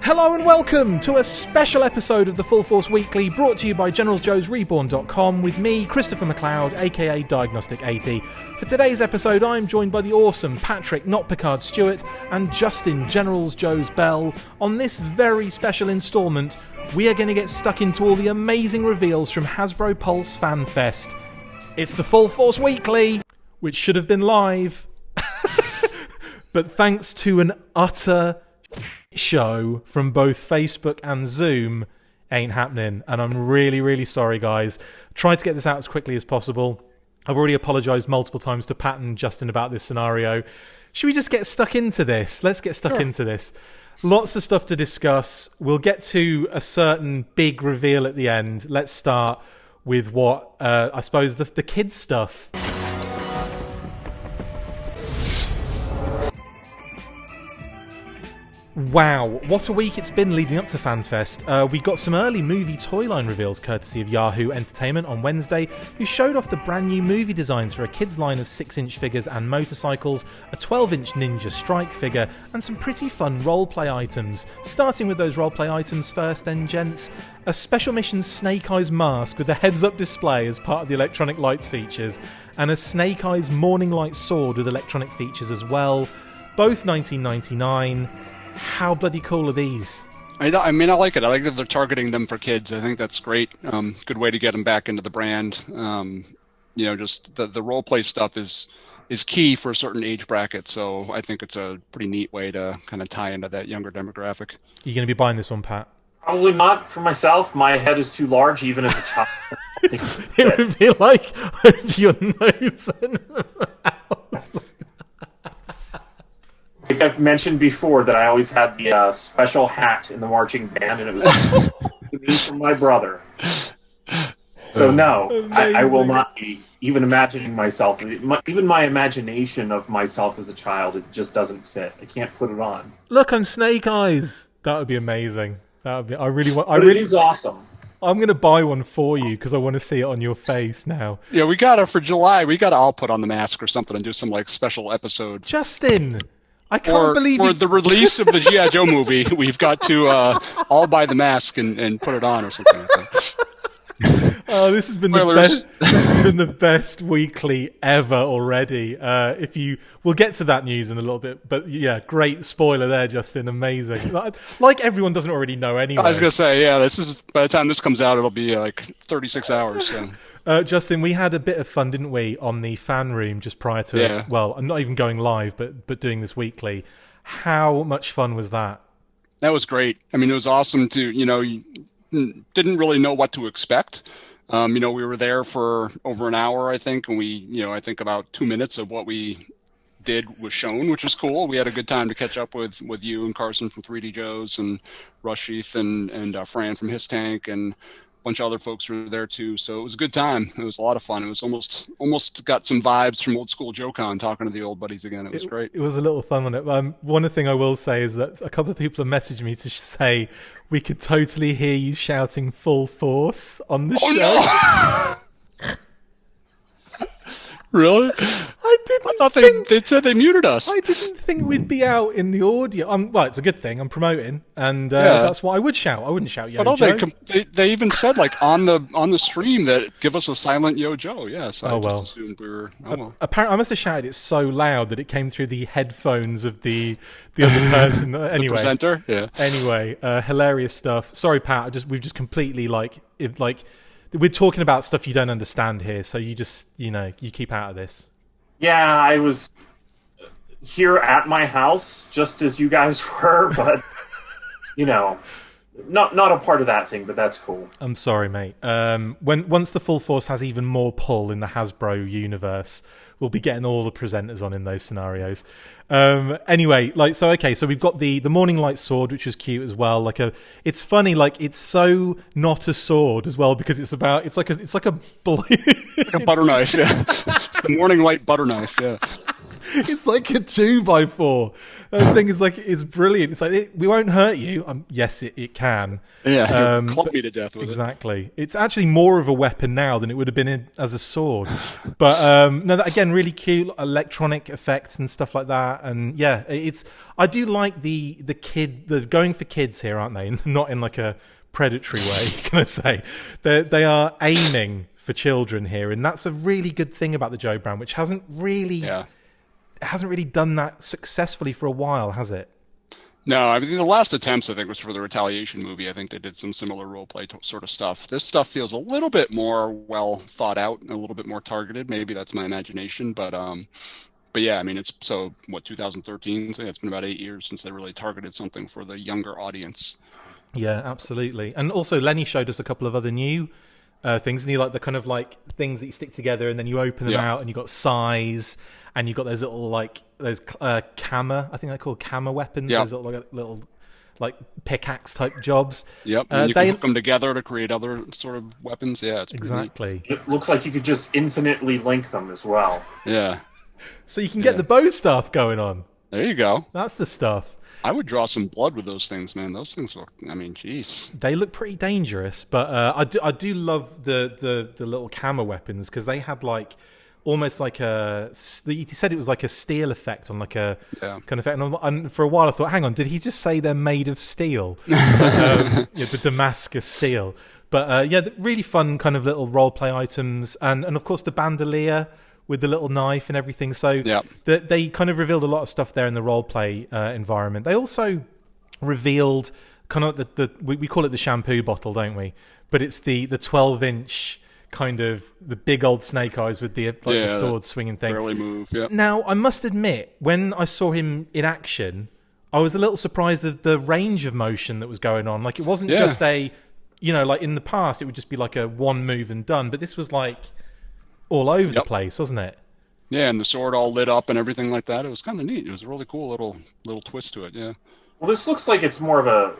Hello and welcome to a special episode of the Full Force Weekly, brought to you by GeneralsJoes Reborn.com with me, Christopher McLeod AKA Diagnostik80. For today's episode, I'm joined by the awesome Patrick Notpicard Stewart and Justin GeneralsJoes Bell. On this very special instalment, we are going to get stuck into all the amazing reveals from Hasbro Pulse Fan Fest. It's the Full Force Weekly, which should have been live, but thanks to an utter show from both Facebook and Zoom, ain't happening, and I'm really sorry, guys. Tried to get this out as quickly as possible. I've already apologised multiple times to Pat and Justin about this scenario. Should we just get stuck into this? Let's get stuck into this. Lots of stuff to discuss. We'll get to a certain big reveal at the end. Let's start with what I suppose the kids stuff. Wow, what a week it's been leading up to FanFest. We got some early movie toy line reveals courtesy of Yahoo Entertainment on Wednesday, who showed off the brand new movie designs for a kids line of 6-inch figures and motorcycles, a 12-inch Ninja Strike figure, and some pretty fun roleplay items. Starting with those roleplay items first then, gents, a Special Mission Snake Eyes mask with a heads-up display as part of the electronic lights features, and a Snake Eyes Morning Light sword with electronic features as well. Both $19.99. How bloody cool are these? I mean, I like it. I like that they're targeting them for kids. I think that's great. Good way to get them back into the brand. Just the role play stuff is key for a certain age bracket. So I think it's a pretty neat way to kind of tie into that younger demographic. You going to be buying this one, Pat? Probably not for myself. My head is too large, even as a child. It would be like your nose and mouth. Like I've mentioned before that I always had the special hat in the marching band, and it was me from my brother. So no, I will not be even imagining myself. Even my imagination of myself as a child, it just doesn't fit. I can't put it on. Look, I'm Snake Eyes. That would be amazing. That would be. It is awesome. I'm going to buy one for you because I want to see it on your face now. Yeah, we got it for July. We got to all put on the mask or something and do some like special episode. Justin, I can't believe for the release of the G.I. Joe movie, we've got to all buy the mask and put it on or something like that. Oh, this has been the best. This has been the best weekly ever already. We'll get to that news in a little bit, but yeah, great spoiler there, Justin. Amazing. Like everyone doesn't already know anyway. I was gonna say, yeah, this is by the time this comes out, it'll be like 36 hours. So. Justin, we had a bit of fun, didn't we, on the fan room just prior to it? Well, I'm not even going live, but doing this weekly. How much fun was that? That was great. I mean, it was awesome to, didn't really know what to expect. We were there for over an hour, I think, and I think about 2 minutes of what we did was shown, which was cool. We had a good time to catch up with you and Carson from 3D Joe's and Rush Sheath and Fran from His Tank and bunch of other folks were there too, so it was a good time. It was a lot of fun. It was almost got some vibes from old school JoeCon, talking to the old buddies again. It was great. It was a little fun on it. One thing I will say is that a couple of people have messaged me to say we could totally hear you shouting "Full Force" on the show. No! Really? I thought they said they muted us. I didn't think we'd be out in the audio. Well, it's a good thing. I'm promoting, and that's what I would shout. I wouldn't shout "Yo Joe." They even said like on the stream that give us a silent "Yo Joe." Yes. I just assumed we were. Apparently, I must have shouted it so loud that it came through the headphones of the other person. Anyway, the presenter. Yeah. Anyway, hilarious stuff. Sorry, Pat. We've just completely we're talking about stuff you don't understand here, so you just, you keep out of this. Yeah, I was here at my house just as you guys were, but, not a part of that thing, but that's cool. I'm sorry, mate. Once the Full Force has even more pull in the Hasbro universe, we'll be getting all the presenters on in those scenarios. Anyway, so we've got the Morning Light sword, which is cute as well. It's funny, it's so not a sword as well, because it's like a like a butter knife, yeah. The Morning Light butter knife, yeah. It's like a 2x4. The thing is like, it's brilliant. It's like, we won't hurt you. Yes, it can. Yeah, club me to death with exactly. It's actually more of a weapon now than it would have been as a sword. But no, that, again, really cute electronic effects and stuff like that. And yeah, I do like the going for kids here, aren't they? Not in like a predatory way, can I say? They are aiming for children here, and that's a really good thing about the Joe brand, which hasn't really done that successfully for a while, has it? No, I mean, the last attempts, I think, was for the Retaliation movie. I think they did some similar role-play sort of stuff. This stuff feels a little bit more well thought out and a little bit more targeted. Maybe that's my imagination, but yeah, I mean, it's 2013, so yeah, it's been about 8 years since they really targeted something for the younger audience. Yeah, absolutely. And also, Lenny showed us a couple of other new things, and you like the kind of like things that you stick together and then you open them out, and you've got size, and you've got those little like those Kama, I think they're called Kama weapons. Those little like pickaxe type jobs. Yep, and you can hook them together to create other sort of weapons. Yeah, it's exactly. It looks like you could just infinitely link them as well. Yeah, so you can get the bow stuff going on. There you go. That's the stuff. I would draw some blood with those things, man. Those things look, I mean, jeez. They look pretty dangerous, but I do love the little camera weapons, because they had like almost like he said it was like a steel effect on like a kind of effect. And for a while I thought, hang on, did he just say they're made of steel? The Damascus steel. But yeah, really fun kind of little role play items, and of course the bandolier with the little knife and everything. So they kind of revealed a lot of stuff there in the role play environment. They also revealed kind of we call it the shampoo bottle, don't we? But it's the 12-inch kind of the big old snake eyes with the sword swinging thing. Barely move. Yeah. Now I must admit, when I saw him in action, I was a little surprised at the range of motion that was going on. Like, it wasn't just like in the past it would just be like a one move and done, but this was like all over the place, wasn't it? Yeah, and the sword all lit up and everything like that. It was kind of neat. It was a really cool little twist to it. Yeah. Well, this looks like it's more of a...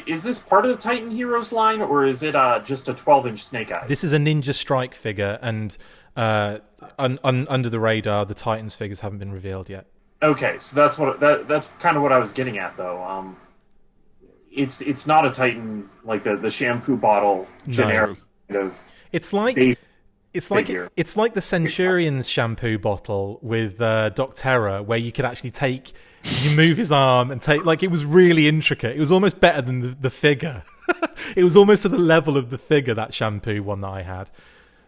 Is this part of the Titan Heroes line, or is it just a 12-inch Snake Eyes? This is a Ninja Strike figure, and under the radar, the Titans figures haven't been revealed yet. Okay, so that's kind of what I was getting at, though. It's not a Titan like the shampoo bottle generic kind of. It's like the Centurion's shampoo bottle with Doc Terror, where you could actually you move his arm and take, like, it was really intricate. It was almost better than the figure. It was almost to the level of the figure, that shampoo one that I had.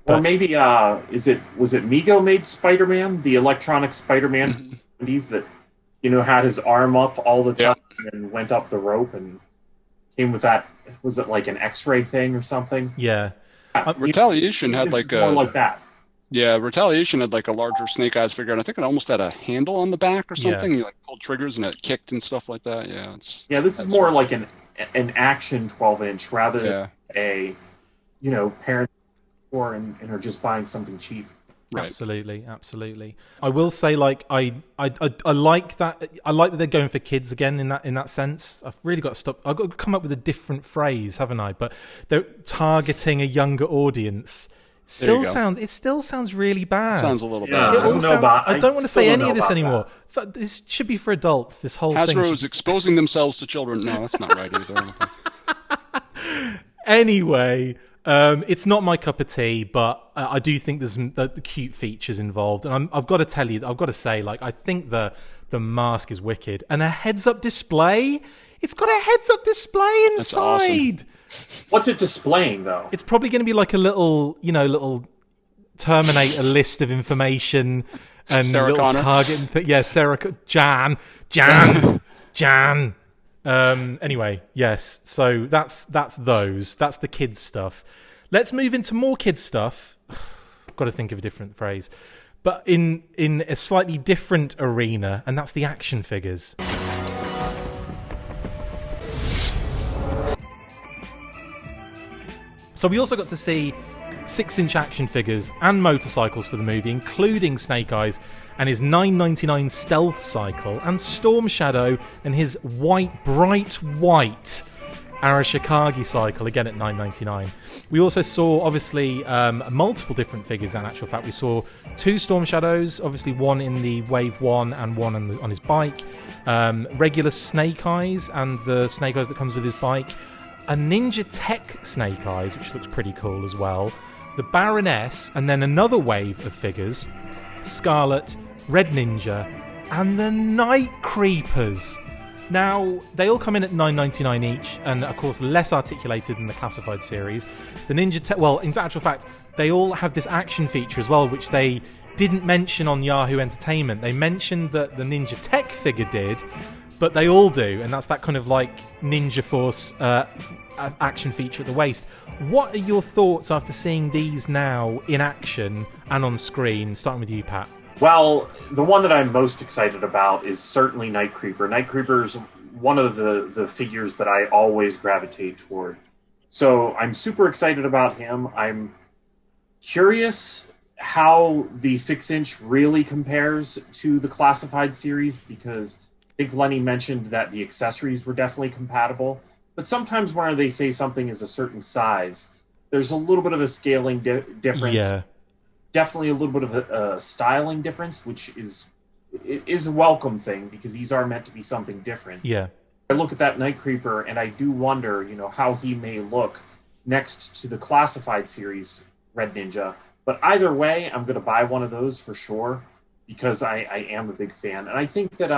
Or maybe was it Mego made Spider-Man, the electronic Spider-Man that had his arm up all the time and went up the rope and came with that? Was it like an X-ray thing or something? Yeah. Retaliation had like more like that. Yeah, Retaliation had like a larger Snake Eyes figure, and I think it almost had a handle on the back or something. You like pulled triggers and it kicked and stuff like that. Yeah, this is more like an action 12-inch rather than a parent store and are just buying something cheap. Right. Absolutely. I will say, like, I like that. I like that they're going for kids again in that sense. I've really got to stop. I've got to come up with a different phrase, haven't I? But they're targeting a younger audience. It still sounds really bad. Sounds a little bad. I don't want to say any of this anymore. This should be for adults. This whole thing. Hasbro is exposing themselves to children. No, that's not right either. Anyway. It's not my cup of tea, but I do think there's the cute features involved, and I've got to say, like, I think the mask is wicked, and a heads-up display. It's got a heads-up display inside. That's awesome. What's it displaying, though? It's probably going to be like a little Terminator list of information and Sarah little Connor. target. Sarah, Jan. Anyway, yes. So that's those. That's the kids stuff. Let's move into more kids stuff. I've got to think of a different phrase, but in a slightly different arena, and that's the action figures. So we also got to see 6-inch action figures and motorcycles for the movie, including Snake Eyes and his 999 stealth cycle, and Storm Shadow and his bright white Arashikage cycle, again at $9.99. We also saw, obviously, multiple different figures. In actual fact, we saw 2 Storm Shadows, obviously one in the Wave 1 and one on his bike. Regular Snake Eyes and the Snake Eyes that comes with his bike. A Ninja Tech Snake Eyes, which looks pretty cool as well. The Baroness, and then another wave of figures. Scarlet, Red Ninja, and the Night Creepers. Now, they all come in at $9.99 each, and of course less articulated than the classified series. The Ninja Tech, well, in actual fact, they all have this action feature as well, which they didn't mention on Yahoo Entertainment. They mentioned that the Ninja Tech figure did, but they all do, and that's that kind of like Ninja Force action feature at the waist. What are your thoughts after seeing these now in action and on screen? Starting with you, Pat. Well, the one that I'm most excited about is certainly Night Creeper. Night Creeper's one of the figures that I always gravitate toward. So I'm super excited about him. I'm curious how the 6-inch really compares to the classified series, because I think Lenny mentioned that the accessories were definitely compatible. But sometimes when they say something is a certain size, there's a little bit of a scaling difference. Yeah. Definitely a little bit of a styling difference, which is a welcome thing, because these are meant to be something different. Yeah. I look at that Night Creeper and I do wonder, how he may look next to the classified series Red Ninja. But either way, I'm going to buy one of those for sure, because I am a big fan. And I think that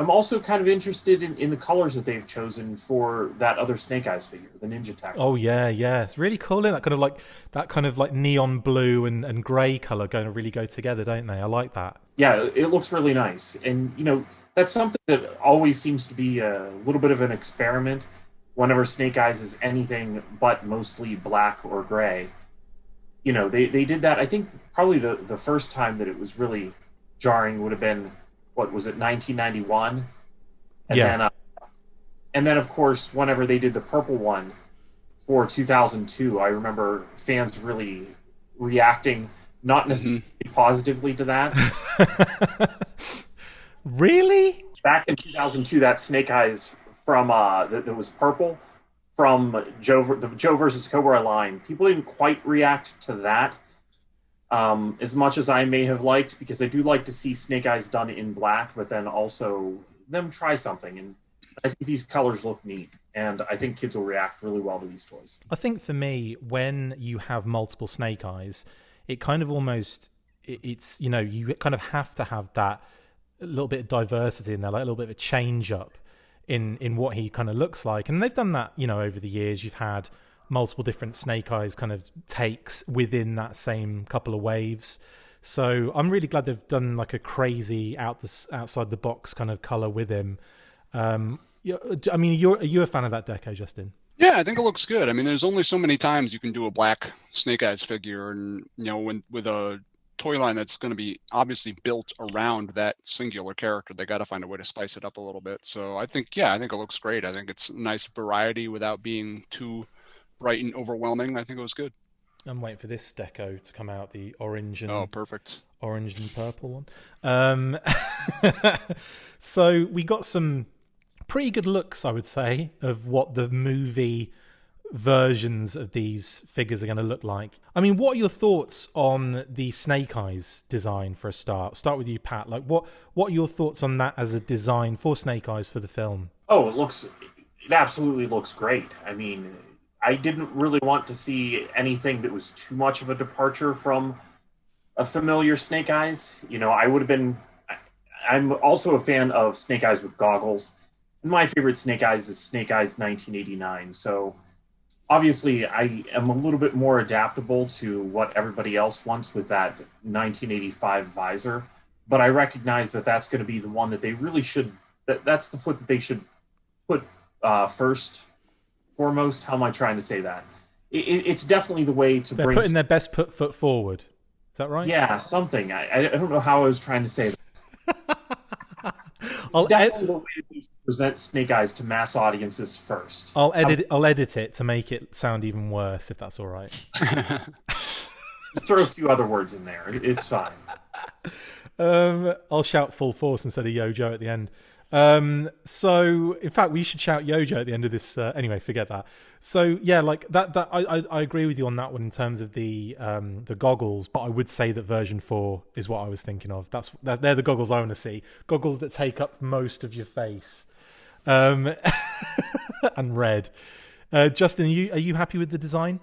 I'm also kind of interested in the colors that they've chosen for that other Snake Eyes figure, the Ninja Tech. Oh yeah, it's really cool. That kind of like neon blue and grey color going to really go together, don't they? I like that. Yeah, it looks really nice, and that's something that always seems to be a little bit of an experiment. Whenever Snake Eyes is anything but mostly black or gray, they did that. I think probably the first time that it was really jarring would have been, what was it, 1991? And then, of course, whenever they did the purple one for 2002, I remember fans really reacting not necessarily positively to that. Really? Back in 2002, that Snake Eyes from that was purple from the Joe versus Cobra line, people didn't quite react to that as much as I may have liked, because I do like to see Snake Eyes done in black, but then also them try something. And I think these colors look neat, and I think kids will react really well to these toys. I think for me, when you have multiple Snake Eyes, it kind of almost, it's, you kind of have to have that little bit of diversity in there, like a little bit of a change up in what he kind of looks like. And they've done that, over the years. You've had multiple different Snake Eyes kind of takes within that same couple of waves. So I'm really glad they've done like a crazy outside the box kind of color with him. I mean, are you a fan of that deco, Justin? Yeah, I think it looks good. I mean, there's only so many times you can do a black Snake Eyes figure, and with a toy line that's going to be obviously built around that singular character, they got to find a way to spice it up a little bit. So I think it looks great. I think it's nice variety without being too bright and overwhelming. I think it was good. I'm waiting for this deco to come out, the orange and perfect orange and purple one. So we got some pretty good looks, I would say, of what the movie versions of these figures are going to look like. I mean, what are your thoughts on the Snake Eyes design for a start? Start with you, Pat. Like, what are your thoughts on that as a design for Snake Eyes for the film? Oh, it absolutely looks great. I mean, I didn't really want to see anything that was too much of a departure from a familiar Snake Eyes. I'm also a fan of Snake Eyes with goggles. And my favorite Snake Eyes is Snake Eyes 1989. So obviously I am a little bit more adaptable to what everybody else wants with that 1985 visor. But I recognize that that's going to be the one that they really should, that's the foot that they should put foremost. How am I trying to say that? It's definitely the way to They're bring... putting their best foot forward. Is that right? Yeah, something. I don't know how I was trying to say that. It's definitely the way to present Snake Eyes to mass audiences first. I'll edit it to make it sound even worse, if that's all right. Just throw a few other words in there. It's fine. I'll shout full force instead of Yo-Joe at the end. So in fact, we should shout Yojo at the end of this. Anyway, forget that. So yeah, like that. I agree with you on that one in terms of the goggles. But I would say that version 4 is what I was thinking of. They're the goggles I want to see. Goggles that take up most of your face, and red. Justin, are you happy with the design?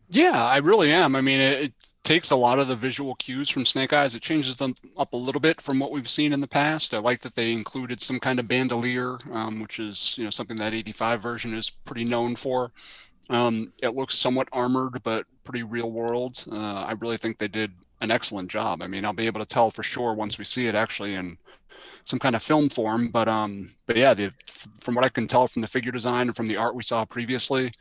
Yeah, I really am. I mean, it takes a lot of the visual cues from Snake Eyes. It changes them up a little bit from what we've seen in the past. I like that they included some kind of bandolier, which is, something that 85 version is pretty known for. It looks somewhat armored, but pretty real world. I really think they did an excellent job. I mean, I'll be able to tell for sure once we see it actually in some kind of film form. But yeah, from what I can tell from the figure design and from the art we saw previously,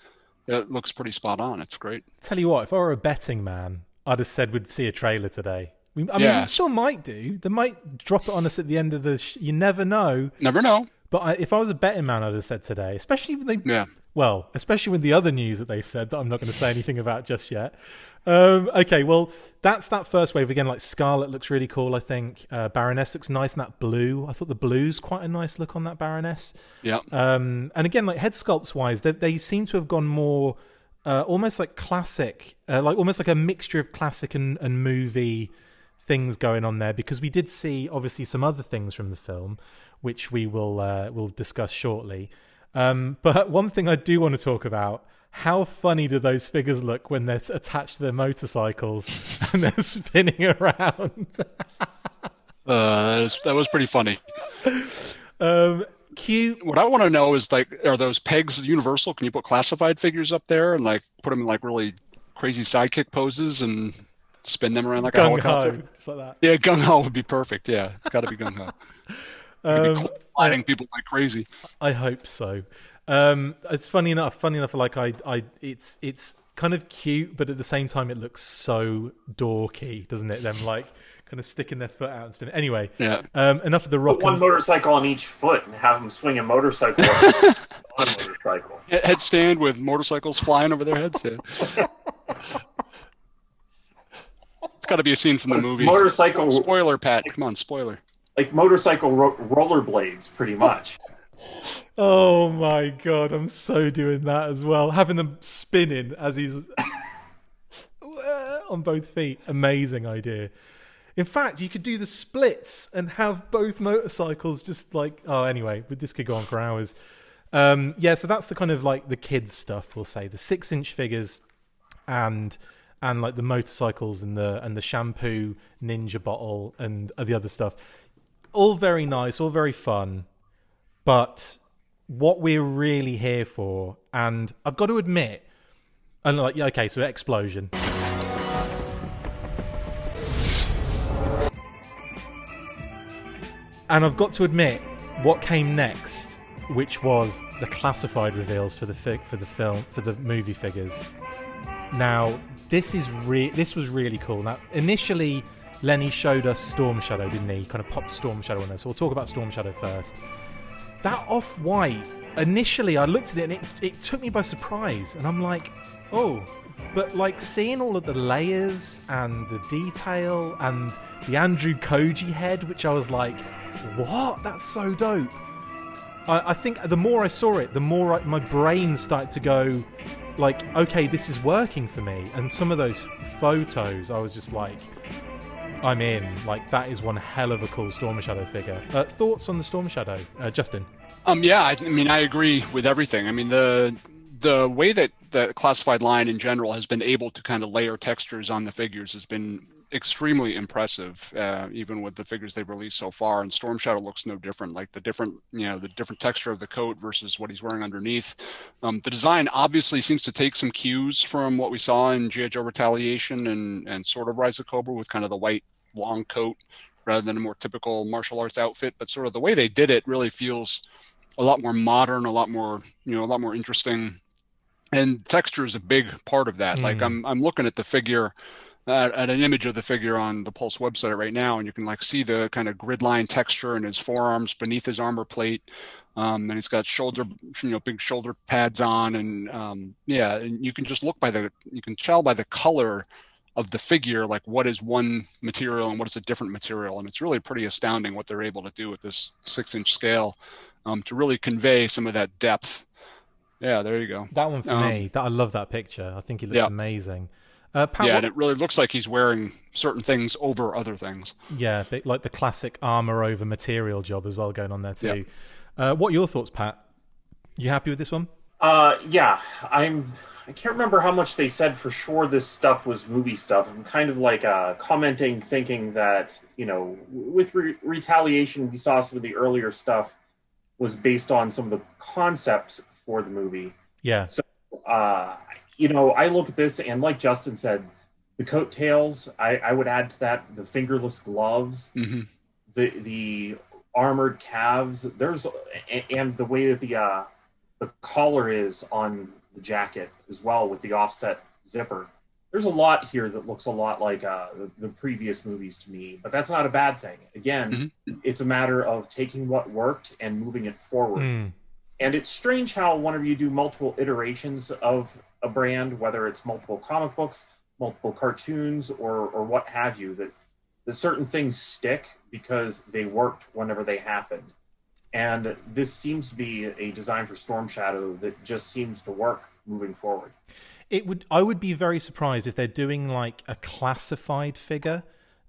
it looks pretty spot on. It's great. Tell you what, if I were a betting man, I'd have said we'd see a trailer today. I mean, we still might do. They might drop it on us at the end of the... You never know. Never know. But if I was a betting man, I'd have said today. Especially when especially with the other news that they said that I'm not going to say anything about just yet. Okay, well, that's that first wave. Again, like Scarlet looks really cool, I think. Baroness looks nice in that blue. I thought the blue's quite a nice look on that Baroness. Yeah. And again, like head sculpts wise, they seem to have gone more almost like classic, like almost like a mixture of classic and movie things going on there, because we did see obviously some other things from the film, which we'll discuss shortly. But one thing I do want to talk about: how funny do those figures look when they're attached to their motorcycles and they're spinning around? That was pretty funny. Cute. What I want to know is, like, are those pegs universal? Can you put classified figures up there and like put them in like really crazy sidekick poses and spin them around like a helicopter? Just like that. Yeah, gung ho would be perfect. Yeah, it's got to be gung ho. Gliding people like crazy. I hope so. It's funny enough. Like it's kind of cute, but at the same time, it looks so dorky, doesn't it? Them like kind of sticking their foot out and spinning. Anyway, yeah. Enough of the rock. Put one motorcycle on each foot and have them swing a motorcycle on motorcycle. Headstand with motorcycles flying over their heads. Yeah. It's got to be a scene from the movie. Motorcycle spoiler, Pat. Come on, spoiler. Like motorcycle rollerblades, pretty much. Oh my god, I'm so doing that as well. Having them spinning as he's on both feet. Amazing idea. In fact, you could do the splits and have both motorcycles just like... Oh, anyway, this could go on for hours. Yeah, so that's the kind of like the kids stuff, we'll say. The 6-inch figures and like the motorcycles and the shampoo ninja bottle and the other stuff. All very nice, all very fun. But what we're really here for, and I've got to admit... And like, yeah, okay, so explosion. And I've got to admit, what came next, which was the classified reveals for the movie figures. Now, this was really cool. Now, initially, Lenny showed us Storm Shadow, didn't he? He kind of popped Storm Shadow on there. So we'll talk about Storm Shadow first. That off-white, initially, I looked at it and it took me by surprise. And I'm like, oh... But like seeing all of the layers and the detail and the Andrew Koji head, which I was like, what? That's so dope. I think the more I saw it, the more my brain started to go like, okay, this is working for me. And some of those photos, I was just like, I'm in. Like, that is one hell of a cool Storm Shadow figure. Thoughts on the Storm Shadow, Justin? Yeah, I mean, I agree with everything. I mean, the way that the classified line in general has been able to kind of layer textures on the figures has been extremely impressive, even with the figures they've released so far. And Storm Shadow looks no different. Like the different texture of the coat versus what he's wearing underneath. The design obviously seems to take some cues from what we saw in G.I. Joe Retaliation and sort of Rise of Cobra, with kind of the white long coat rather than a more typical martial arts outfit. But sort of the way they did it really feels a lot more modern, a lot more interesting. And texture is a big part of that. Like I'm looking at the figure, at an image of the figure on the Pulse website right now, and you can like see the kind of grid line texture in his forearms beneath his armor plate. And he's got big shoulder pads on, and and you can just you can tell by the color of the figure, like what is one material and what is a different material. And it's really pretty astounding what they're able to do with this 6-inch scale to really convey some of that depth. Yeah, there you go. That one for me, I love that picture. I think he looks amazing. Pat, yeah, and it really looks like he's wearing certain things over other things. Yeah, like the classic armor over material job as well going on there too. What are your thoughts, Pat? You happy with this one? Yeah, I can't remember how much they said for sure this stuff was movie stuff. I'm kind of like commenting, thinking that, with Retaliation, we saw some of the earlier stuff was based on some of the concepts for the movie. Yeah. So, I look at this, and like Justin said, the coattails, I would add to that the fingerless gloves, the armored calves, and the way that the collar is on the jacket as well with the offset zipper. There's a lot here that looks a lot like the previous movies to me, but that's not a bad thing. Again, it's a matter of taking what worked and moving it forward. And it's strange how whenever you do multiple iterations of a brand, whether it's multiple comic books, multiple cartoons, or what have you, that certain things stick because they worked whenever they happened. And this seems to be a design for Storm Shadow that just seems to work moving forward. I would be very surprised if they're doing like a classified figure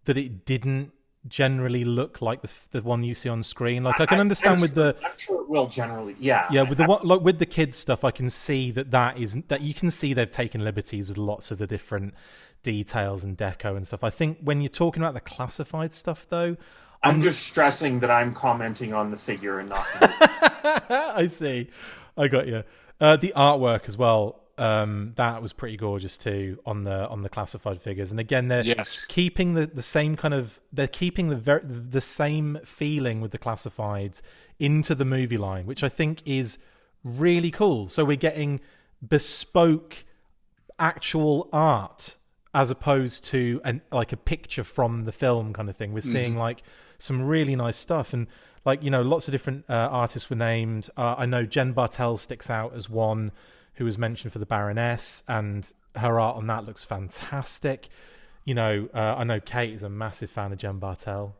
that it didn't generally look like the one you see on screen. Like I can understand I'm sure it will generally. Yeah. With with the kids stuff, I can see that you can see they've taken liberties with lots of the different details and deco and stuff. I think when you're talking about the classified stuff, though, I'm just stressing that I'm commenting on the figure and not. I see. I got you. The artwork as well. That was pretty gorgeous too on the classified figures, and again they're keeping the same kind of the same feeling with the classifieds into the movie line, which I think is really cool. So we're getting bespoke actual art as opposed to like a picture from the film kind of thing. We're seeing like some really nice stuff, and like lots of different artists were named. I know Jen Bartel sticks out as one who was mentioned for the Baroness, and her art on that looks fantastic. I know Kate is a massive fan of Jen Bartel.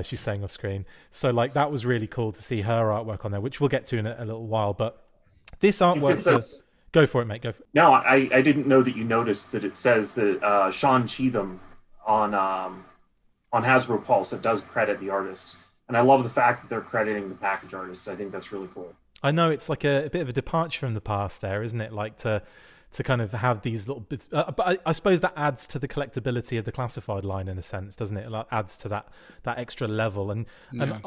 She's saying off screen. So like that was really cool to see her artwork on there, which we'll get to in a little while. But this artwork, go for it, mate. Go for it. No, I didn't know that you noticed that it says that Sean Cheatham on Hasbro Pulse, it does credit the artists. And I love the fact that they're crediting the package artists. I think that's really cool. I know it's like a bit of a departure from the past there, isn't it? Like to kind of have these little bits. But I suppose that adds to the collectability of the classified line in a sense, doesn't it? It like adds to that extra level. And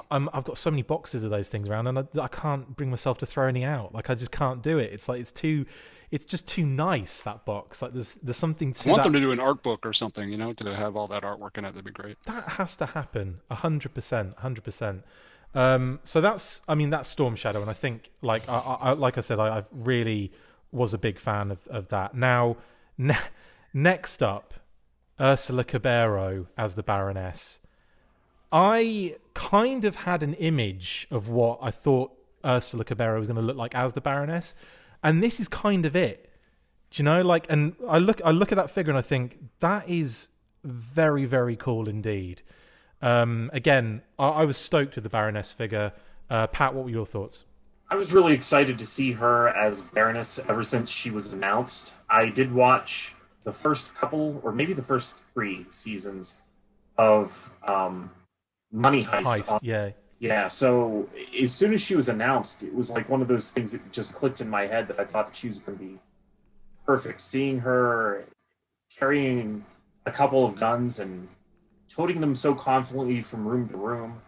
I've got so many boxes of those things around, and I can't bring myself to throw any out. Like I just can't do it. It's like it's just too nice, that box. Like there's something to. I want them to do an art book or something, to have all that artwork in it. That'd be great. That has to happen. 100%. So that's Storm Shadow, and I think like I said, I really was a big fan of that. Now, next up, Ursula Cabero as the Baroness. I kind of had an image of what I thought Ursula Cabero was going to look like as the Baroness, and this is kind of it. Do you know? Like, and I look at that figure and I think that is very, very cool indeed. Again, I was stoked with the Baroness figure. Pat, what were your thoughts? I was really excited to see her as Baroness ever since she was announced. I did watch the first couple, or maybe the first 3 seasons of Money Heist. Yeah, so as soon as she was announced, it was like one of those things that just clicked in my head that I thought that she was going to be perfect. Seeing her carrying a couple of guns and toting them so confidently from room to room,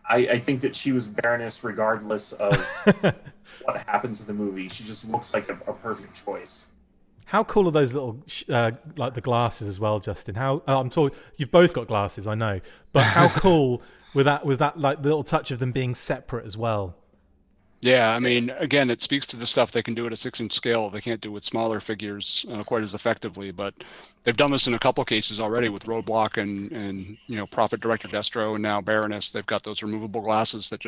I think that she was Baroness regardless of what happens in the movie. She just looks like a perfect choice. How cool are those little, like the glasses as well, Justin? I'm told you've both got glasses, I know, but how cool was that like little touch of them being separate as well? Yeah, I mean, again, it speaks to the stuff they can do at a 6-inch scale. They can't do with smaller figures quite as effectively, but they've done this in a couple cases already with Roadblock and Prophet Director Destro, and now Baroness. They've got those removable glasses that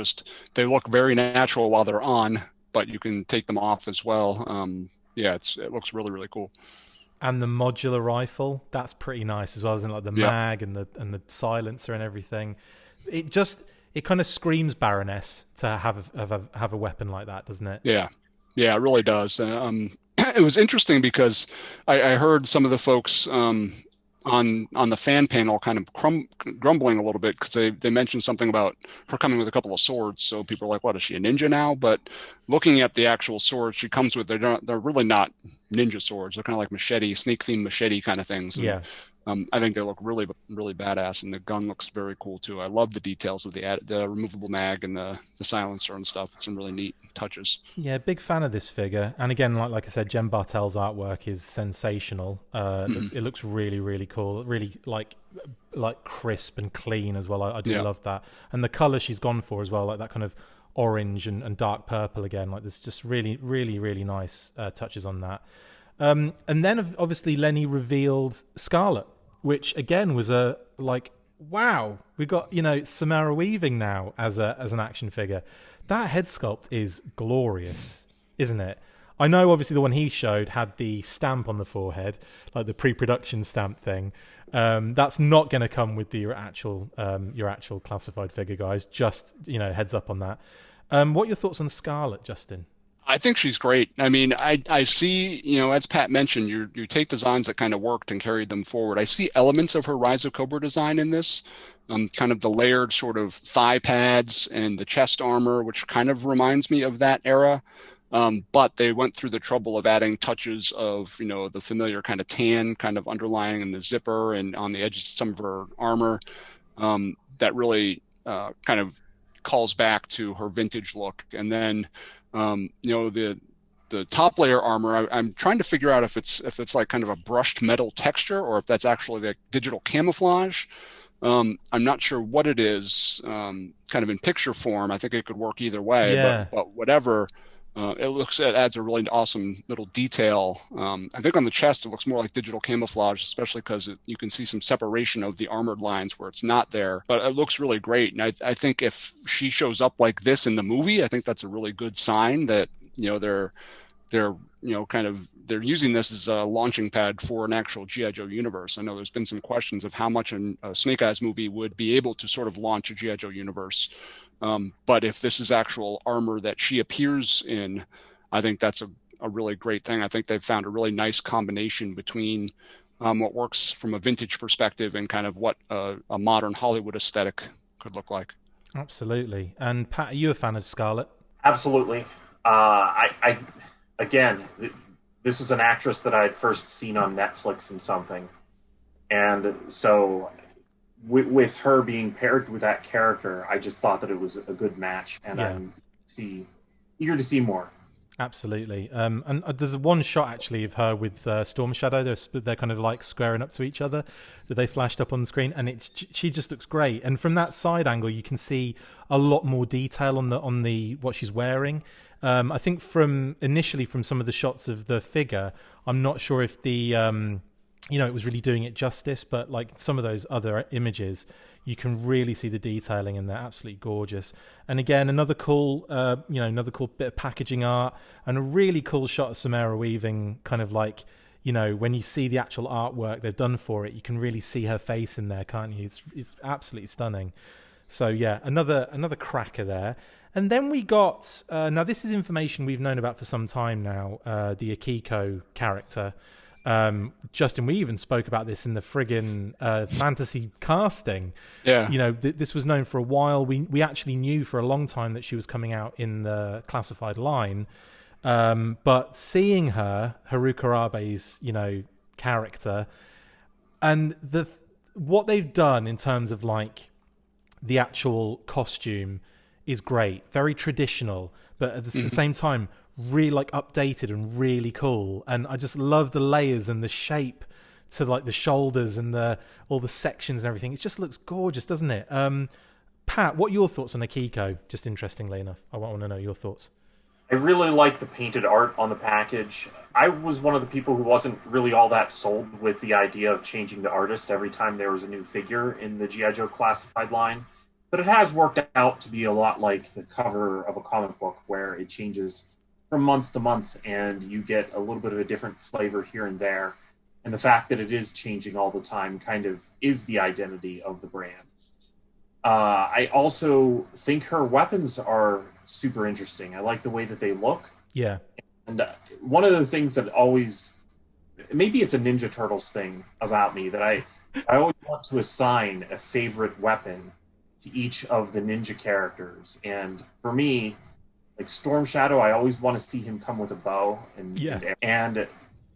they look very natural while they're on, but you can take them off as well. It looks really, really cool. And the modular rifle, that's pretty nice as well, isn't it? Like the mag and the silencer and everything. It kind of screams Baroness to have a weapon like that, doesn't it? Yeah, it really does. It was interesting because I heard some of the folks on the fan panel kind of grumbling a little bit because they mentioned something about her coming with a couple of swords. So people are like, what, is she a ninja now? But looking at the actual swords she comes with, they're really not ninja swords. They're kind of like sneak themed machete kind of things. And, yeah. I think they look really, really badass, and the gun looks very cool too. I love the details of the removable mag and the silencer and stuff. It's some really neat touches. Yeah, big fan of this figure. And again, like I said, Jen Bartel's artwork is sensational. It looks really, really cool. Really like crisp and clean as well. I do love that. And the color she's gone for as well, like that kind of orange and dark purple again. Like there's just really, really, really nice touches on that. And then obviously Lenny revealed Scarlet, which again was wow, we got, Samara Weaving now as an action figure. That head sculpt is glorious, isn't it? I know obviously the one he showed had the stamp on the forehead, like the pre-production stamp thing. That's not going to come with your actual classified figure, guys. Just, heads up on that. What are your thoughts on Scarlet, Justin? I think she's great. I mean, I see, as Pat mentioned, you take designs that kind of worked and carried them forward. I see elements of her Rise of Cobra design in this, kind of the layered sort of thigh pads and the chest armor, which kind of reminds me of that era. But they went through the trouble of adding touches of, the familiar kind of tan kind of underlying in the zipper and on the edges of some of her armor that really kind of calls back to her vintage look. And then the top layer armor, I'm trying to figure out if it's like kind of a brushed metal texture or if that's actually like digital camouflage. I'm not sure what it is, kind of in picture form. I think it could work either way, but whatever. It adds a really awesome little detail. I think on the chest, it looks more like digital camouflage, especially because you can see some separation of the armored lines where it's not there, but it looks really great. And I think if she shows up like this in the movie, I think that's a really good sign that, they're using this as a launching pad for an actual G.I. Joe universe. I know there's been some questions of how much a Snake Eyes movie would be able to sort of launch a G.I. Joe universe. But if this is actual armor that she appears in, I think that's a really great thing. I think they've found a really nice combination between what works from a vintage perspective and kind of what a modern Hollywood aesthetic could look like. Absolutely. And Pat, are you a fan of Scarlet? Absolutely. This was an actress that I had first seen on Netflix and something. And so with her being paired with that character, I just thought that it was a good match, and I'm eager to see more. Absolutely. And there's one shot actually of her with Storm Shadow. They're kind of like squaring up to each other that they flashed up on the screen, and she just looks great. And from that side angle, you can see a lot more detail on the what she's wearing. I think from some of the shots of the figure, I'm not sure if the it was really doing it justice, but like some of those other images, you can really see the detailing, and they're absolutely gorgeous. And again, another cool bit of packaging art, and a really cool shot of Samara Weaving, kind of like, when you see the actual artwork they've done for it, you can really see her face in there, can't you? It's absolutely stunning. So yeah, another cracker there. And then we got now this is information we've known about for some time now. The Akiko character. Justin, we even spoke about this in the friggin' fantasy casting. Yeah. This was known for a while. We actually knew for a long time that she was coming out in the classified line. But seeing her, Haruka Abe's, character, and what they've done in terms of like the actual costume is great. Very traditional, but at the same time, really like updated and really cool. And I just love the layers and the shape to like the shoulders and all the sections and everything. It just looks gorgeous, doesn't it? Pat, what are your thoughts on Akiko? Just interestingly enough, I want to know your thoughts. I really like the painted art on the package. I was one of the people who wasn't really all that sold with the idea of changing the artist every time there was a new figure in the G.I. Joe classified line. But it has worked out to be a lot like the cover of a comic book, where it changes from month to month, and you get a little bit of a different flavor here and there. and the fact that it is changing all the time kind of is the identity of the brand. I also think her weapons are super interesting. I like the way that they look. Yeah. And one of the things that always, maybe it's a Ninja Turtles thing about me, that I always want to assign a favorite weapon to each of the ninja characters. And for me, like Storm Shadow, I always want to see him come with a bow. And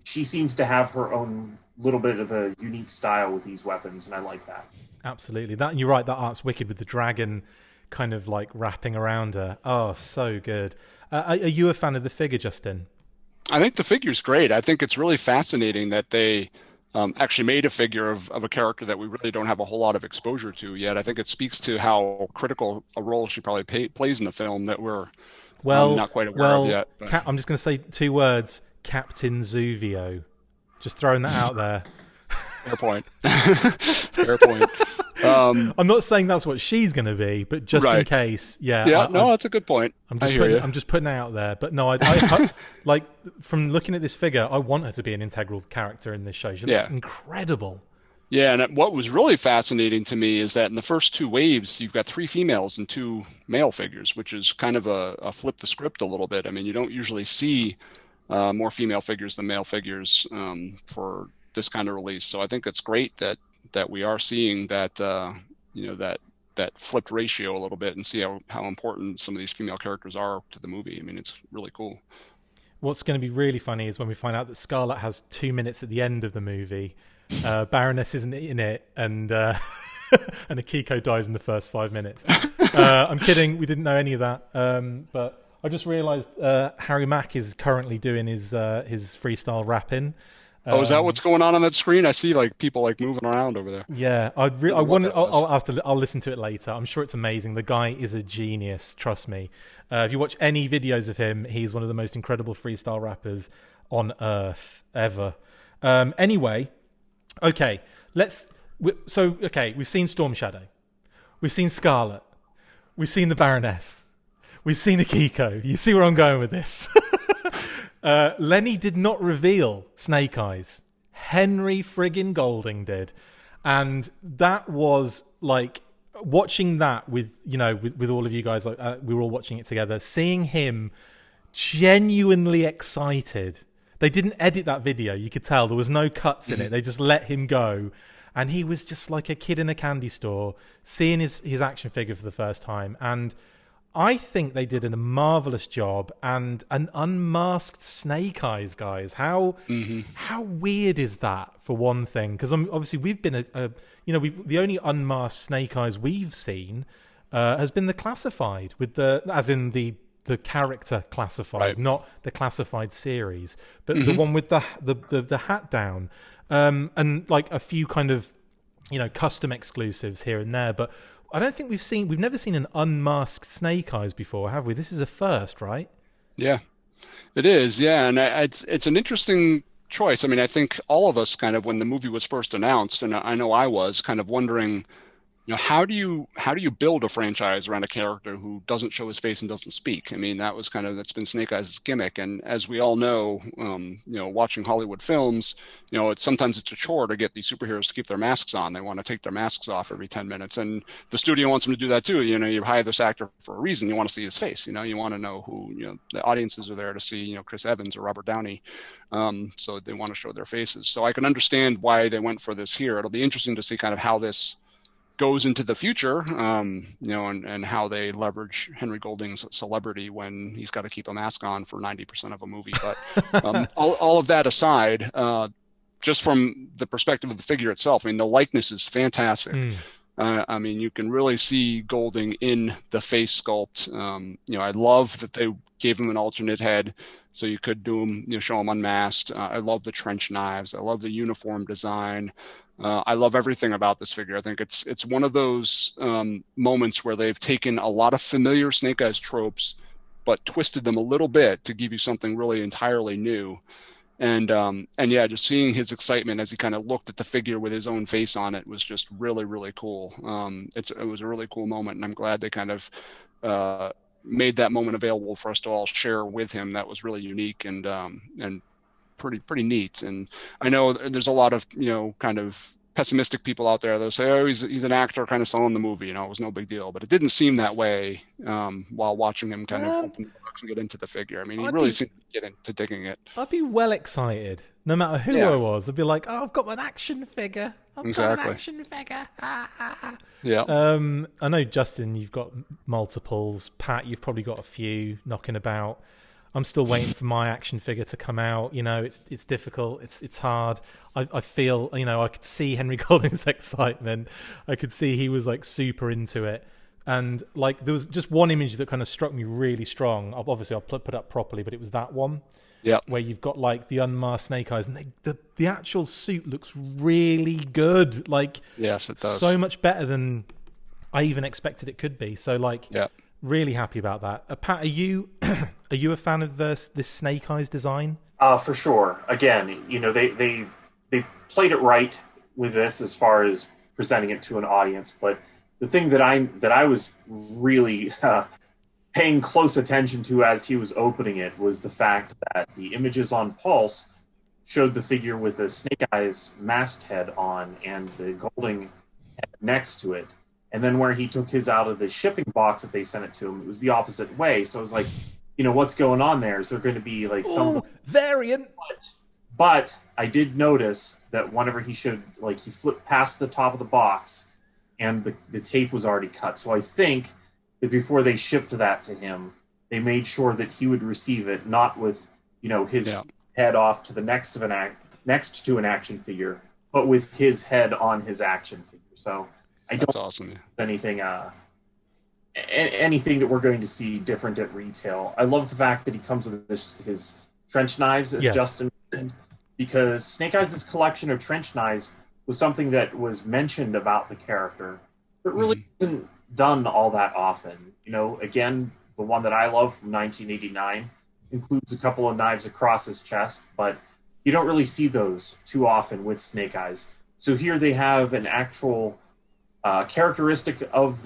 she seems to have her own little bit of a unique style with these weapons, and I like that. Absolutely. That, and you're right, that art's wicked with the dragon kind of like wrapping around her. Oh, so good. Are you a fan of the figure, Justin? I think the figure's great. I think it's really fascinating that they actually made a figure of a character that we really don't have a whole lot of exposure to yet. I think it speaks to how critical a role she probably plays in the film that we're not quite aware of yet. I'm just going to say 2 words: Captain Zuvio. Just throwing that out there. Fair point. Fair point. I'm not saying that's what she's going to be, but just in case, Yeah, that's a good point. I'm just putting it out there. But no, I like, from looking at this figure, I want her to be an integral character in this show. She looks incredible. Yeah, and what was really fascinating to me is that in the first 2 waves, you've got 3 females and 2 male figures, which is kind of a flip the script a little bit. I mean, you don't usually see more female figures than male figures for this kind of release. So I think it's great that we are seeing that that flipped ratio a little bit, and see how important some of these female characters are to the movie. I mean, it's really cool. What's going to be really funny is when we find out that Scarlet has 2 minutes at the end of the movie. Baroness isn't in it, and and Akiko dies in the first 5 minutes. I'm kidding. We didn't know any of that. But I just realised Harry Mack is currently doing his freestyle rapping. Oh, is that what's going on that screen? I see like people like moving around over there. Yeah, I'll listen to it later. I'm sure it's amazing. The guy is a genius. Trust me. If you watch any videos of him, he's one of the most incredible freestyle rappers on earth ever. Anyway, okay, we've seen Storm Shadow, we've seen Scarlet, we've seen the Baroness, we've seen Akiko. You see where I'm going with this? Lenny did not reveal Snake Eyes. Henry friggin' Golding did. And that was like watching that with all of you guys. We were all watching it together, seeing him genuinely excited. They didn't edit that video. You could tell there was no cuts in it. They just let him go. And he was just like a kid in a candy store seeing his action figure for the first time. And I think they did a marvelous job, and an unmasked Snake Eyes, guys. How weird is that, for one thing? Because obviously we've been the only unmasked Snake Eyes we've seen has been the Classified, as in the character Classified, right. Not the Classified series, but the one with the hat down, and like a few kind of custom exclusives here and there, but I don't think we've never seen an unmasked Snake Eyes before, have we? This is a first, right? Yeah, it is. Yeah, and it's an interesting choice. I mean, I think all of us kind of, when the movie was first announced, and I know I was kind of wondering, how do you build a franchise around a character who doesn't show his face and doesn't speak? I mean, that's been Snake Eyes' gimmick. And as we all know, watching Hollywood films, sometimes it's a chore to get these superheroes to keep their masks on. They want to take their masks off every 10 minutes. And the studio wants them to do that too. You hire this actor for a reason. You want to see his face. You want to know who, the audiences are there to see, Chris Evans or Robert Downey. So they want to show their faces. So I can understand why they went for this here. It'll be interesting to see kind of how this goes into the future, and how they leverage Henry Golding's celebrity when he's got to keep a mask on for 90% of a movie. But all of that aside, just from the perspective of the figure itself, I mean, the likeness is fantastic. I mean, you can really see Golding in the face sculpt. I love that they gave him an alternate head, so you could do him, show him unmasked. I love the trench knives. I love the uniform design. I love everything about this figure. I think it's one of those moments where they've taken a lot of familiar Snake Eyes tropes, but twisted them a little bit to give you something really entirely new. And yeah, just seeing his excitement as he kind of looked at the figure with his own face on it was just really, really cool. It was a really cool moment, and I'm glad they kind of made that moment available for us to all share with him. That was really unique, and pretty neat. And I know there's a lot of, kind of pessimistic people out there that say, oh, he's an actor kind of selling the movie, it was no big deal. But it didn't seem that way while watching him kind of open the box and get into the figure. I mean, he really seemed to get into digging it. I'd be well excited, no matter who I was. I'd be like, oh, I've got an action figure. I've got an action figure. Yeah. I know, Justin, you've got multiples. Pat, you've probably got a few knocking about. I'm still waiting for my action figure to come out. It's difficult. It's hard. I feel, I could see Henry Golding's excitement. I could see he was like super into it. And like, there was just one image that kind of struck me really strong. Obviously, I'll put it up properly, but it was that one. Yeah. Where you've got like the unmasked Snake Eyes, and the actual suit looks really good. Like, yes, it does. So much better than I even expected it could be. So like, really happy about that. Pat, are you a fan of this Snake Eyes design? For sure. Again, they played it right with this as far as presenting it to an audience. But the thing that I was really paying close attention to as he was opening it was the fact that the images on Pulse showed the figure with a Snake Eyes masked head on and the Golding head next to it. And then where he took his out of the shipping box that they sent it to him, it was the opposite way. So it was like, what's going on there? Is there going to be like some variant? But I did notice that whenever he flipped past the top of the box and the tape was already cut. So I think that before they shipped that to him, they made sure that he would receive it, not with, his head off to the next to an action figure, but with his head on his action figure. So That's awesome. Anything that we're going to see different at retail. I love the fact that he comes with his trench knives, as Justin mentioned, because Snake Eyes' collection of trench knives was something that was mentioned about the character, but really isn't done all that often. Again, the one that I love from 1989 includes a couple of knives across his chest, but you don't really see those too often with Snake Eyes. So here they have an actual characteristic of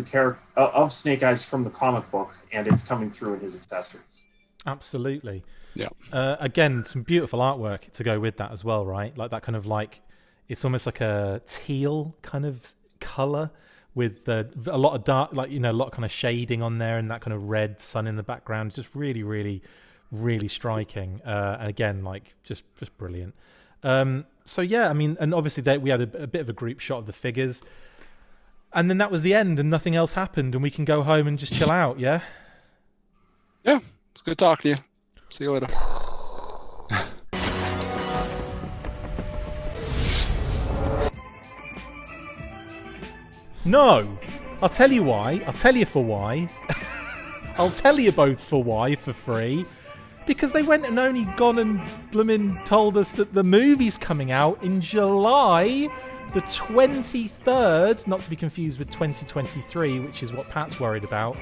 of Snake Eyes from the comic book, and it's coming through in his accessories. Absolutely. Yeah. Again, some beautiful artwork to go with that as well, right? Like that kind of it's almost like a teal kind of color with a lot of dark, a lot of kind of shading on there, and that kind of red sun in the background. It's just really, really, really striking. And again, just brilliant. So yeah, I mean, and obviously we had a bit of a group shot of the figures. And then that was the end, and nothing else happened, and we can go home and just chill out, yeah? Yeah, it's good talking to you. See you later. No! I'll tell you why. I'll tell you for why. I'll tell you both for why, for free. Because they went and only gone and bloomin' told us that the movie's coming out in July the 23rd, not to be confused with 2023, which is what Pat's worried about.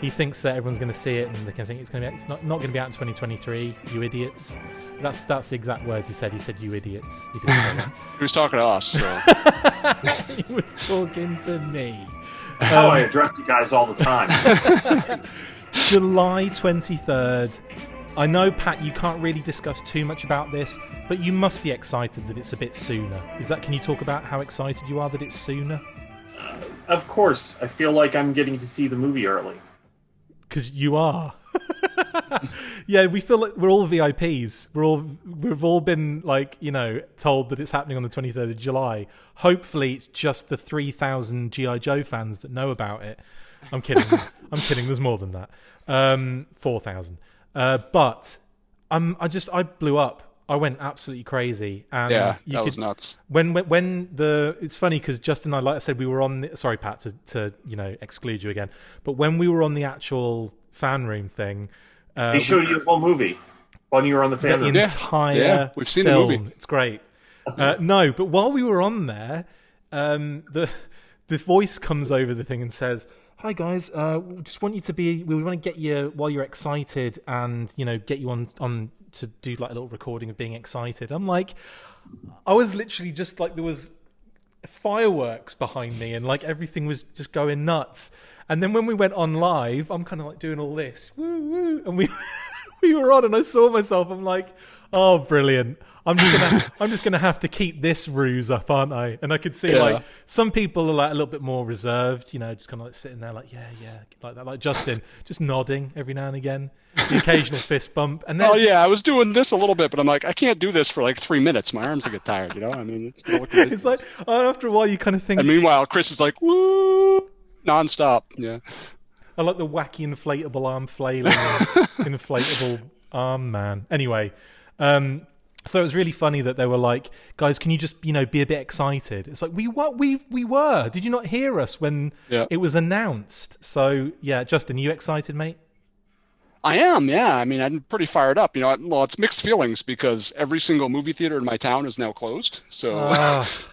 He thinks that everyone's going to see it, and they can think it's not going to be out in 2023. You idiots! That's the exact words he said. He said, "You idiots." He didn't say that. He was talking to us. So. He was talking to me. That's how I address you guys all the time. July 23rd. I know, Pat, you can't really discuss too much about this, but you must be excited that it's a bit sooner. Can you talk about how excited you are that it's sooner? Of course. I feel like I'm getting to see the movie early. Because you are. Yeah, we feel like we're all VIPs. We've all been told that it's happening on the 23rd of July. Hopefully it's just the 3,000 G.I. Joe fans that know about it. I'm kidding. There's more than that. 4,000. But I blew up. I went absolutely crazy, and that was nuts. It's funny because Justin and I, like I said, we were on. Sorry, Pat, to exclude you again. But when we were on the actual fan room thing, they showed you the whole movie when you were on the fan room. The entire we've seen film. the movie. It's great. No, but while we were on there, the voice comes over the thing and says, "Hi guys, just want you to we want to get you while you're excited, and get you on to do like a little recording of being excited." I'm like, I was literally just like, there was fireworks behind me, and like everything was just going nuts. And then when we went on live, I'm kind of like doing all this, woo woo, and we we were on, and I saw myself. I'm like, oh, brilliant. I'm just gonna have to keep this ruse up, aren't I? And I could see like some people are like a little bit more reserved, you know, just kind of like sitting there like yeah, like that, like Justin, just nodding every now and again, the occasional fist bump. And then I was doing this a little bit, but I'm like, I can't do this for like 3 minutes. My arms will get tired, you know. I mean, it's like after a while you kind of think. And meanwhile, Chris is like woo, nonstop. Yeah. I like the wacky inflatable arm flailing, inflatable arm man. Anyway. So it was really funny that they were like, guys, can you just, be a bit excited? It's like, we were. Did you not hear us when it was announced? So, yeah, Justin, are you excited, mate? I am, yeah. I mean, I'm pretty fired up. Well, it's mixed feelings because every single movie theater in my town is now closed. So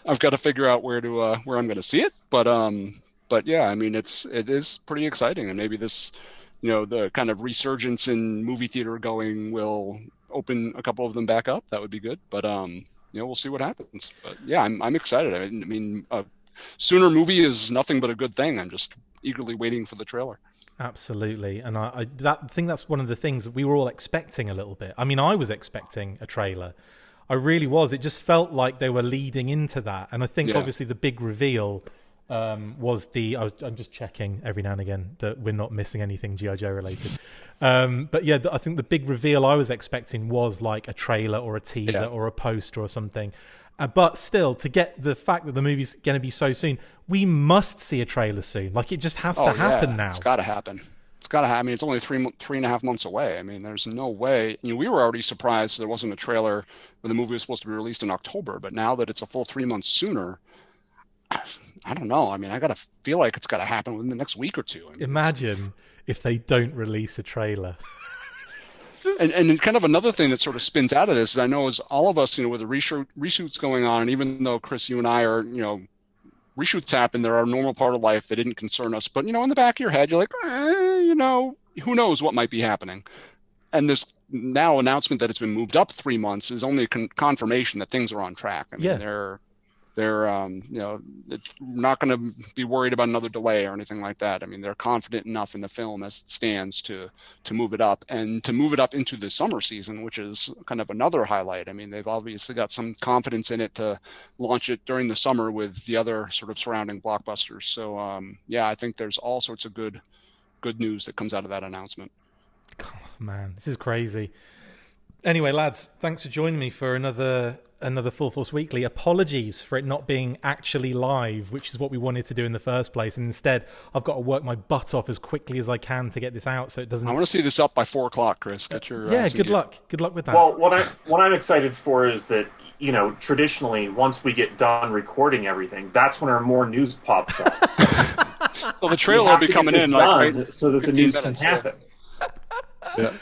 I've got to figure out where I'm going to see it. But yeah, I mean, it is pretty exciting. And maybe this, the kind of resurgence in movie theater going will open a couple of them back up. That would be good, but we'll see what happens. But yeah, I'm excited. I mean, sooner movie is nothing but a good thing. I'm just eagerly waiting for the trailer. Absolutely, and I think that's one of the things that we were all expecting a little bit. I mean, I was expecting a trailer. I really was. It just felt like they were leading into that, and I think obviously the big reveal was I'm just checking every now and again that we're not missing anything G.I. Joe related. But yeah, I think the big reveal I was expecting was like a trailer or a teaser or a poster or something. But still, to get the fact that the movie's going to be so soon, we must see a trailer soon. Like, it just has to happen now. It's got to happen. It's got to happen. I mean, it's only 3.5 months away. I mean, there's no way. We were already surprised there wasn't a trailer when the movie was supposed to be released in October. But now that it's a full 3 months sooner, I don't know. I mean, I got to feel like it's got to happen within the next week or two. I mean, imagine if they don't release a trailer. And kind of another thing that sort of spins out of this is I know as all of us, with the reshoots going on, and even though, Chris, you and I are, reshoots happen, they're our normal part of life. They didn't concern us. But, in the back of your head, you're like, who knows what might be happening. And this now announcement that it's been moved up 3 months is only a confirmation that things are on track. I mean, they're not going to be worried about another delay or anything like that. I mean, they're confident enough in the film as it stands to move it up and to move it up into the summer season, which is kind of another highlight. I mean, they've obviously got some confidence in it to launch it during the summer with the other sort of surrounding blockbusters. So, I think there's all sorts of good news that comes out of that announcement. Oh, man, this is crazy. Anyway, lads, thanks for joining me for another Full Force Weekly. Apologies for it not being actually live, which is what we wanted to do in the first place. And instead, I've got to work my butt off as quickly as I can to get this out, so it doesn't. I want to see this up by 4:00, Chris. Get your good luck. Good luck with that. Well, what I'm excited for is that traditionally, once we get done recording everything, that's when our more news pops up. So well, the trailer will be coming in like so that the news can happen. Yeah.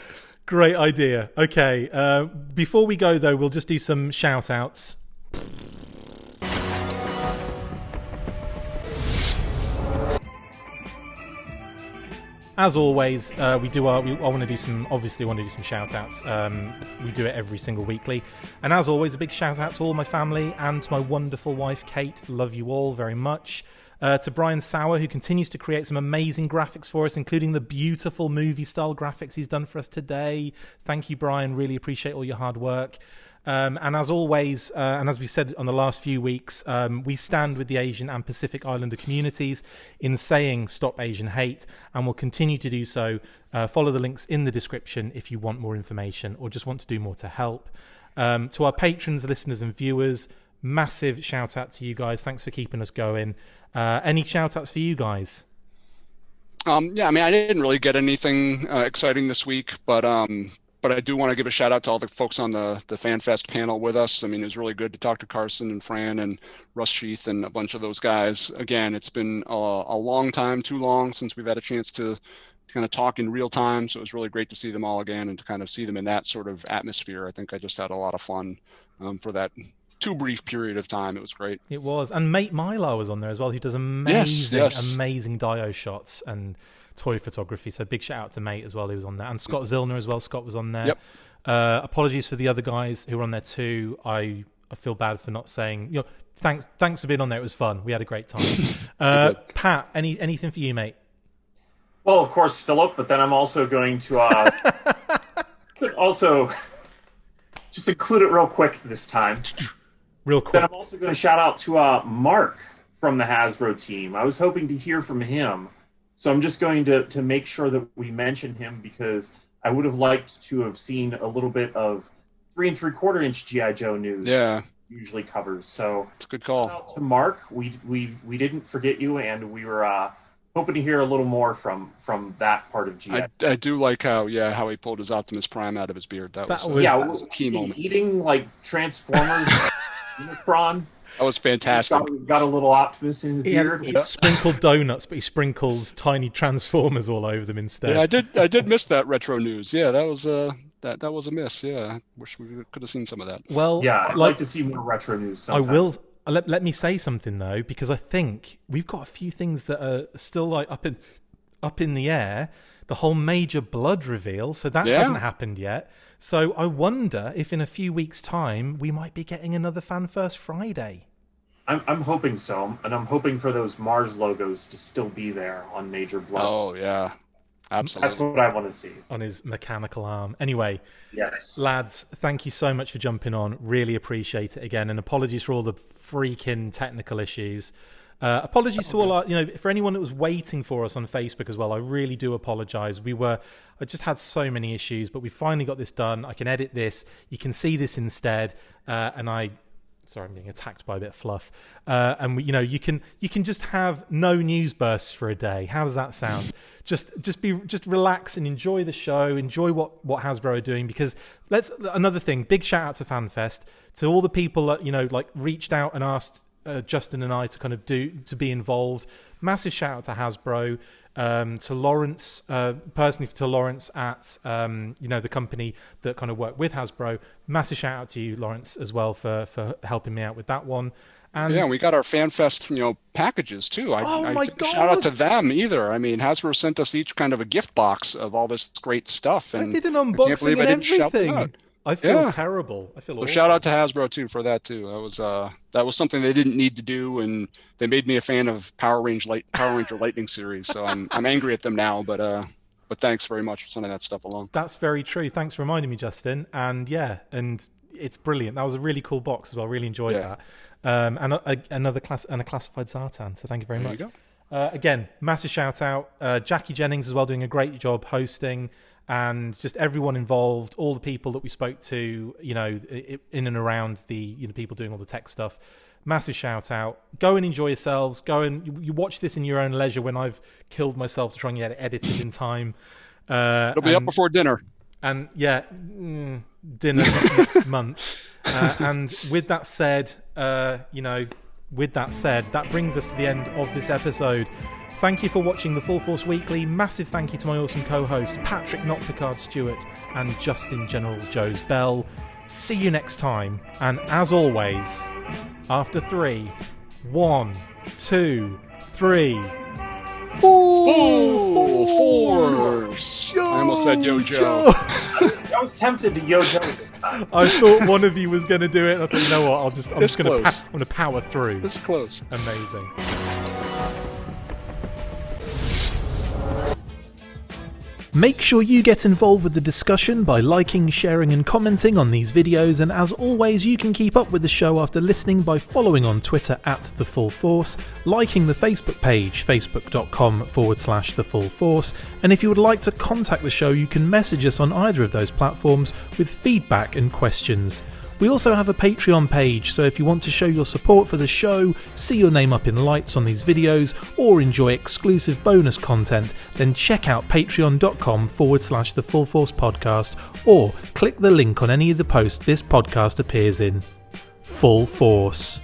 Great idea. Okay, before we go, though, we'll just do some shout-outs. As always, I want to do some shout-outs. We do it every single weekly. And as always, a big shout-out to all my family and to my wonderful wife, Kate. Love you all very much. To Brian Sauer, who continues to create some amazing graphics for us, including the beautiful movie-style graphics he's done for us today. Thank you, Brian. Really appreciate all your hard work. And as always, and as we said on the last few weeks, we stand with the Asian and Pacific Islander communities in saying Stop Asian Hate, and we'll continue to do so. Follow the links in the description if you want more information or just want to do more to help. To our patrons, listeners, and viewers, massive shout out to you guys. Thanks for keeping us going. Any shout outs for you guys? I mean, I didn't really get anything exciting this week, but I do want to give a shout out to all the folks on the FanFest panel with us. I mean, it was really good to talk to Carson and Fran and Russ Sheath and a bunch of those guys. Again, it's been a long time, too long, since we've had a chance to kind of talk in real time. So it was really great to see them all again and to kind of see them in that sort of atmosphere. I think I just had a lot of fun for that too brief period of time. It was great. It was. And Mate Mylar was on there as well, who does amazing dio shots and toy photography. So big shout out to Mate as well, who was on there. And Scott Zillner as well. Scott was on there. Yep. Apologies for the other guys who were on there too. I feel bad for not saying, thanks for being on there. It was fun. We had a great time. Pat, anything for you, mate? Well, of course, Philip, but then I'm also going to But also, just include it real quick this time. Real quick. Then I'm also going to shout out to Mark from the Hasbro team. I was hoping to hear from him, so I'm just going to make sure that we mention him because I would have liked to have seen a little bit of 3 3/4 inch GI Joe news. Yeah, usually covers. So it's a good call. Shout out to Mark, we didn't forget you, and we were hoping to hear a little more from that part of GI. I do like how he pulled his Optimus Prime out of his beard. That was a key moment. Eating like Transformers Unicron. That was fantastic. Got a little Optimus in his beard. He sprinkled donuts, but he sprinkles tiny Transformers all over them instead. Yeah, I did miss that retro news. Yeah, that was that was a miss. Yeah, I wish we could have seen some of that. Well, yeah, I'd like to see more retro news sometimes. I will. Let me say something though, because I think we've got a few things that are still like up in the air. The whole Major Blood reveal, so that hasn't happened yet. So I wonder if in a few weeks' time we might be getting another Fan First Friday. I'm hoping so, and I'm hoping for those Mars logos to still be there on Major Blood. Oh yeah, absolutely. That's what I want to see on his mechanical arm. Anyway, yes, lads, thank you so much for jumping on. Really appreciate it again, and apologies for all the freaking technical issues. Apologies to all our, for anyone that was waiting for us on Facebook as well. I really do apologize. I just had so many issues, but we finally got this done. I can edit this. You can see this instead, Sorry, I'm getting attacked by a bit of fluff. And you can just have no news bursts for a day. How does that sound? Just relax and enjoy the show. Enjoy what Hasbro are doing. Because another thing. Big shout out to FanFest, to all the people that reached out and asked Justin and I to kind of to be involved. Massive shout out to Hasbro. To Lawrence, personally to Lawrence at the company that kind of worked with Hasbro. Massive shout out to you, Lawrence, as well for helping me out with that one. And yeah, we got our FanFest packages too. Oh my God. Shout out to them either. I mean, Hasbro sent us each kind of a gift box of all this great stuff, and I did an unboxing and everything. I feel terrible. I feel awful. Shout out to Hasbro too for that too. That was something they didn't need to do, and they made me a fan of Power Ranger Lightning series. So I'm angry at them now, but thanks very much for sending that stuff along. That's very true. Thanks for reminding me, Justin. And and it's brilliant. That was a really cool box as well. Really enjoyed that. And a classified Zartan. So thank you very much. There you go. Again, massive shout out. Jackie Jennings as well, doing a great job hosting. And just everyone involved, all the people that we spoke to, in and around the people doing all the tech stuff. Massive shout out. Go and enjoy yourselves. Go and you watch this in your own leisure when I've killed myself to try and get it edited in time. It'll be up before dinner. And dinner next month. And with that said, that brings us to the end of this episode. Thank you for watching the Full Force Weekly. Massive thank you to my awesome co-hosts, Patrick Notpicard Stewart and Justin Joes Bell. See you next time. And as always, after 3, 1, 2, 3... Full Force! I almost said Yo Joe. I was tempted to Yo Joe this time. I thought one of you was going to do it. I thought, you know what, I'm just going to power through. This close. Amazing. Make sure you get involved with the discussion by liking, sharing and commenting on these videos, and as always you can keep up with the show after listening by following on Twitter at The Full Force, liking the Facebook page facebook.com/The Full Force, and if you would like to contact the show you can message us on either of those platforms with feedback and questions. We also have a Patreon page, so if you want to show your support for the show, see your name up in lights on these videos, or enjoy exclusive bonus content, then check out patreon.com/The Full Force Podcast, or click the link on any of the posts this podcast appears in. Full Force.